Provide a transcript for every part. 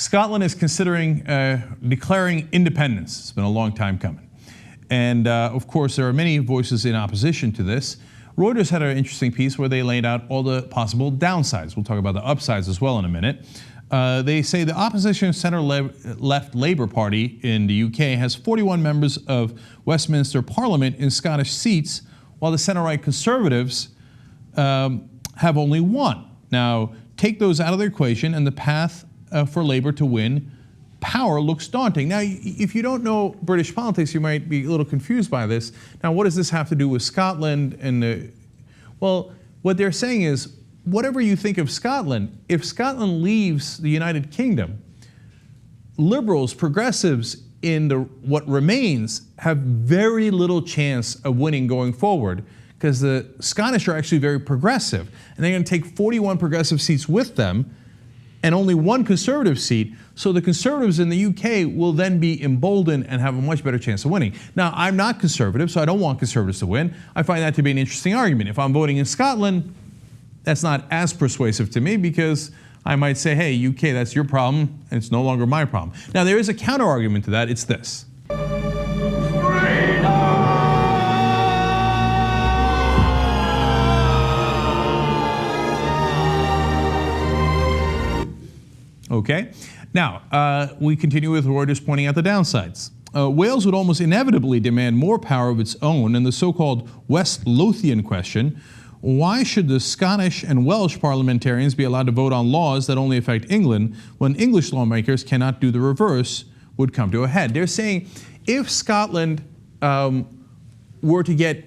Scotland is considering declaring independence. It's been a long time coming. And of course, there are many voices in opposition to this. Reuters had an interesting piece where they laid out all the possible downsides. We'll talk about the upsides as well in a minute. They say the opposition centre-left Labour Party in the UK has 41 members of Westminster Parliament in Scottish seats, while the centre-right Conservatives have only one. Now, take those out of the equation and the path for Labour to win power looks daunting. Now, if you don't know British politics, you might be a little confused by this. Now, what does this have to do with Scotland? Well, what they're saying is, whatever you think of Scotland, if Scotland leaves the United Kingdom, liberals, progressives in what remains have very little chance of winning going forward, because the Scottish are actually very progressive, and they're going to take 41 progressive seats with them and only one Conservative seat. So the Conservatives in the UK will then be emboldened and have a much better chance of winning. Now, I'm not Conservative, so I don't want Conservatives to win. I find that to be an interesting argument. If I'm voting in Scotland, that's not as persuasive to me, because I might say, hey, UK, that's your problem, and it's no longer my problem. Now, there is a counter argument to that. It's this. Okay, now we continue with Reuters pointing out the downsides. Wales would almost inevitably demand more power of its own in the so-called West Lothian question. Why should the Scottish and Welsh parliamentarians be allowed to vote on laws that only affect England when English lawmakers cannot do the reverse would come to a head? They're saying if Scotland were to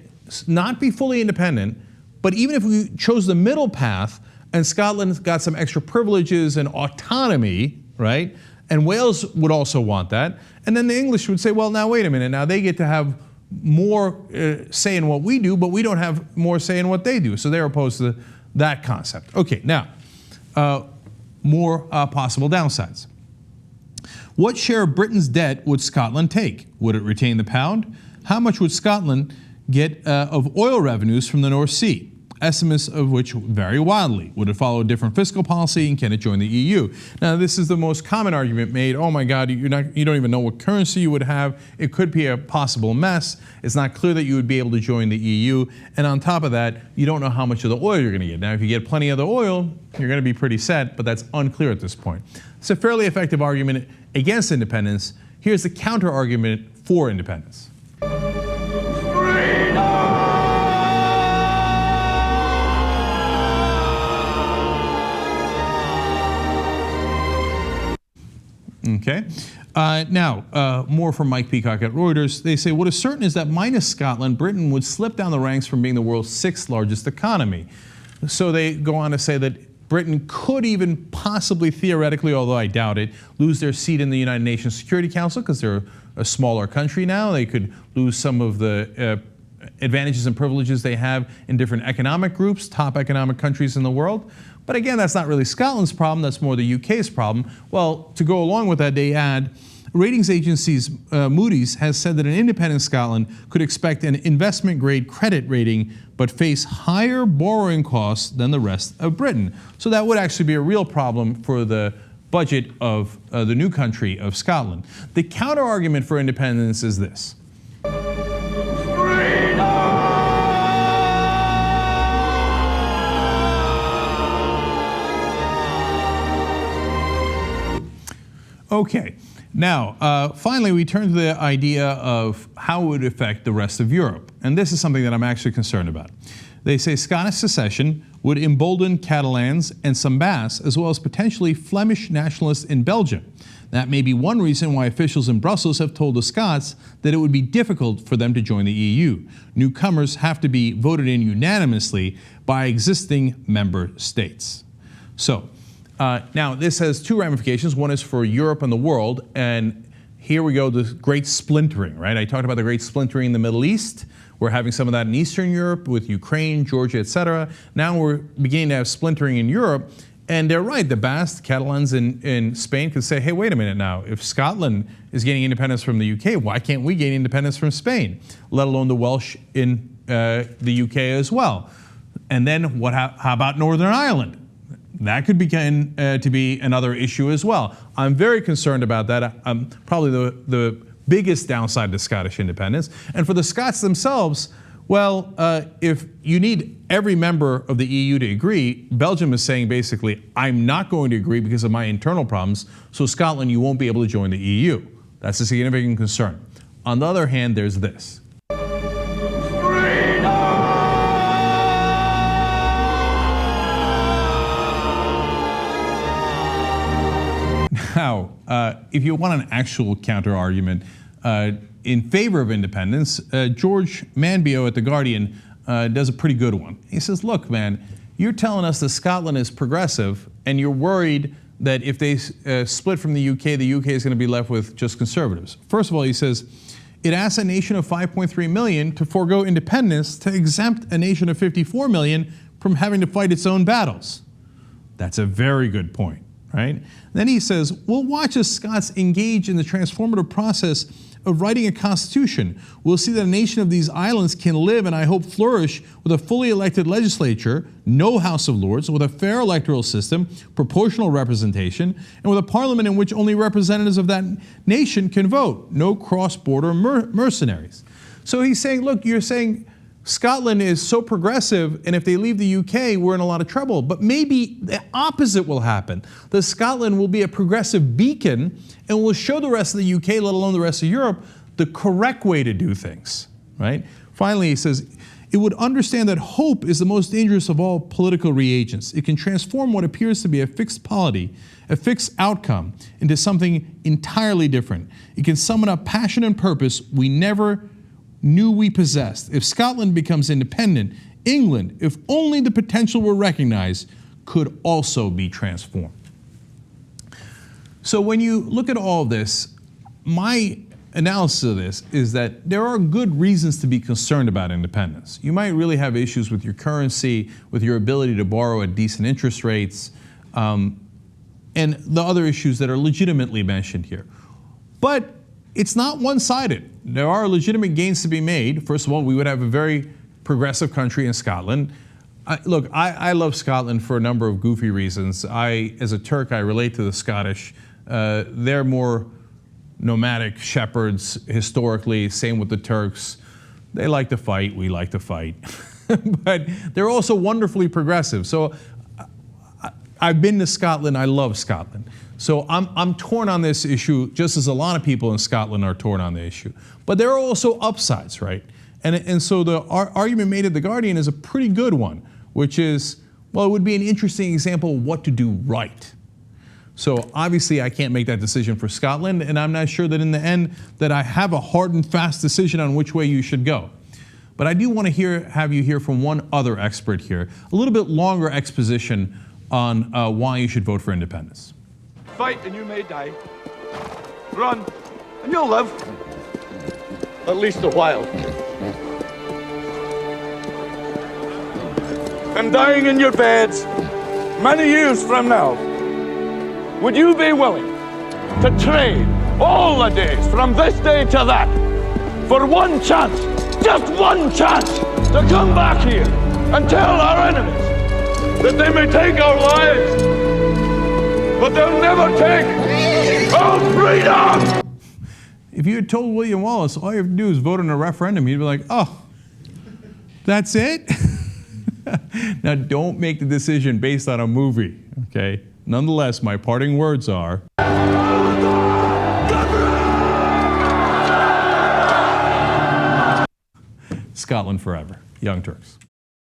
not be fully independent, but even if we chose the middle path, and Scotland got some extra privileges and autonomy, right? And Wales would also want that. And then the English would say, well, now wait a minute. Now they get to have more say in what we do, but we don't have more say in what they do. So they're opposed to that concept. Okay, now, more possible downsides. What share of Britain's debt would Scotland take? Would it retain the pound? How much would Scotland get of oil revenues from the North Sea? Estimates of which vary wildly. Would it follow a different fiscal policy, and can it join the EU? Now, this is the most common argument made. Oh my God, you don't even know what currency you would have. It could be a possible mess. It's not clear that you would be able to join the EU. And on top of that, you don't know how much of the oil you're going to get. Now, if you get plenty of the oil, you're going to be pretty set, but that's unclear at this point. It's a fairly effective argument against independence. Here's the counter argument for independence. Okay. Now, more from Mike Peacock at Reuters. They say, what is certain is that minus Scotland, Britain would slip down the ranks from being the world's 6th largest economy. So they go on to say that Britain could even possibly, theoretically, although I doubt it, lose their seat in the United Nations Security Council because they're a smaller country now. They could lose some of the advantages and privileges they have in different economic groups, top economic countries in the world. But again, that's not really Scotland's problem, that's more the UK's problem. Well, to go along with that, they add, ratings agencies Moody's has said that an independent Scotland could expect an investment-grade credit rating, but face higher borrowing costs than the rest of Britain. So that would actually be a real problem for the budget of the new country of Scotland. The counter-argument for independence is this. Okay, now finally we turn to the idea of how it would affect the rest of Europe. And this is something that I'm actually concerned about. They say Scottish secession would embolden Catalans and some Basques, as well as potentially Flemish nationalists in Belgium. That may be one reason why officials in Brussels have told the Scots that it would be difficult for them to join the EU. Newcomers have to be voted in unanimously by existing member states. So, now, this has two ramifications. One is for Europe and the world, and here we go, the great splintering, right? I talked about the great splintering in the Middle East. We're having some of that in Eastern Europe with Ukraine, Georgia, etc. Now we're beginning to have splintering in Europe, and they're right. The Basques, Catalans in Spain could say, hey, wait a minute now. If Scotland is getting independence from the UK, why can't we gain independence from Spain, let alone the Welsh in the UK as well? And then how about Northern Ireland? that could begin to be another issue as well. I'm very concerned about that. Probably the biggest downside to Scottish independence. And for the Scots themselves, well, if you need every member of the EU to agree, Belgium is saying basically, I'm not going to agree because of my internal problems, so Scotland, you won't be able to join the EU. That's a significant concern. On the other hand, there's this. Now, if you want an actual counter-argument in favor of independence, George Manbio at The Guardian does a pretty good one. He says, look, man, you're telling us that Scotland is progressive, and you're worried that if they split from the UK is going to be left with just conservatives. First of all, he says, it asks a nation of 5.3 million to forego independence to exempt a nation of 54 million from having to fight its own battles. That's a very good point, right? Then he says, we'll watch as Scots engage in the transformative process of writing a constitution. We'll see that a nation of these islands can live and I hope flourish with a fully elected legislature, no House of Lords, with a fair electoral system, proportional representation, and with a parliament in which only representatives of that nation can vote, no cross-border mercenaries. So he's saying, look, you're saying Scotland is so progressive, and if they leave the UK, we're in a lot of trouble. But maybe the opposite will happen. That Scotland will be a progressive beacon and will show the rest of the UK, let alone the rest of Europe, the correct way to do things, right? Finally, he says, it would understand that hope is the most dangerous of all political reagents. It can transform what appears to be a fixed polity, a fixed outcome, into something entirely different. It can summon up passion and purpose we never knew we possessed. If Scotland becomes independent, England, if only the potential were recognized, could also be transformed. So when you look at all this, my analysis of this is that there are good reasons to be concerned about independence. You might really have issues with your currency, with your ability to borrow at decent interest rates, and the other issues that are legitimately mentioned here. But it's not one-sided. There are legitimate gains to be made. First of all, we would have a very progressive country in Scotland. Look, I love Scotland for a number of goofy reasons. As a Turk, I relate to the Scottish. They're more nomadic shepherds historically, same with the Turks. They like to fight, we like to fight. But they're also wonderfully progressive. So I've been to Scotland, I love Scotland. So I'm torn on this issue, just as a lot of people in Scotland are torn on the issue. But there are also upsides, right? And so the argument made at The Guardian is a pretty good one, which is, well, it would be an interesting example of what to do right. So obviously I can't make that decision for Scotland, and I'm not sure that in the end that I have a hard and fast decision on which way you should go. But I do want to have you hear from one other expert here, a little bit longer exposition on why you should vote for independence. Fight and you may die. Run and you'll live. At least a while. And dying in your beds many years from now, would you be willing to trade all the days from this day to that for one chance, just one chance, to come back here and tell our enemies that they may take our lives, but they'll never take our freedom? If you had told William Wallace all you have to do is vote in a referendum, he'd be like, oh, that's it? Now, don't make the decision based on a movie, okay? Nonetheless, my parting words are... Scotland forever. Young Turks.